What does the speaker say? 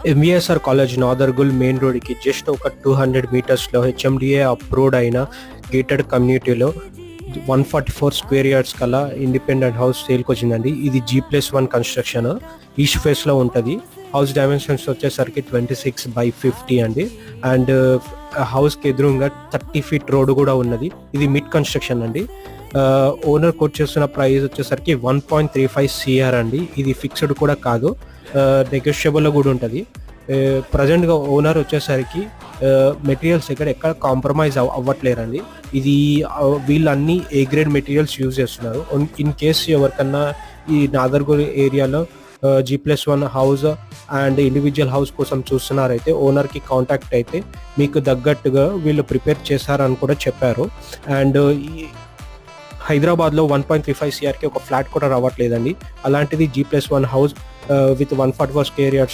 MVSR college Nadargul main రోడ్కి just ఒక 200 మీటర్స్లో HMDA approved అయిన గేటెడ్ కమ్యూనిటీలో 144 స్క్వేర్ యార్డ్స్ కల్లా ఇండిపెండెంట్ హౌస్ సేల్కి వచ్చిందండి. ఇది G+1 కన్స్ట్రక్షన్, ఈస్ట్ ఫేస్లో ఉంటుంది. హౌస్ డైమెన్షన్స్ వచ్చేసరికి 26/50 అండి. అండ్ హౌస్కి ఎదురుగా 30 feet రోడ్ కూడా ఉన్నది. ఇది మిడ్ కన్స్ట్రక్షన్ అండి. ఓనర్ కోట్ చేస్తున్న ప్రైస్ వచ్చేసరికి 1.35 CR అండి. ఇది ఫిక్స్డ్ కూడా కాదు, నెగోషియబుల్లో కూడా ఉంటుంది. ప్రజెంట్గా ఓనర్ వచ్చేసరికి మెటీరియల్స్ ఎక్కడ కాంప్రమైజ్ అవ్వట్లేరండి. ఇది వీళ్ళన్నీ ఏ గ్రేడ్ మెటీరియల్స్ యూజ్ చేస్తున్నారు. ఇన్ కేస్ ఎవరికన్నా ఈ నాగర్గోల్ ఏరియాలో G+1 house and individual house కోసం చూస్తున్నారైతే ఓనర్కి కాంటాక్ట్ అయితే మీకు తగ్గట్టుగా వీళ్ళు ప్రిపేర్ చేశారని కూడా చెప్పారు. అండ్ హైదరాబాద్లో 1.35 CRకి ఒక ఫ్లాట్ కూడా రావట్లేదండి. అలాంటిది G+1 house with 144 square yards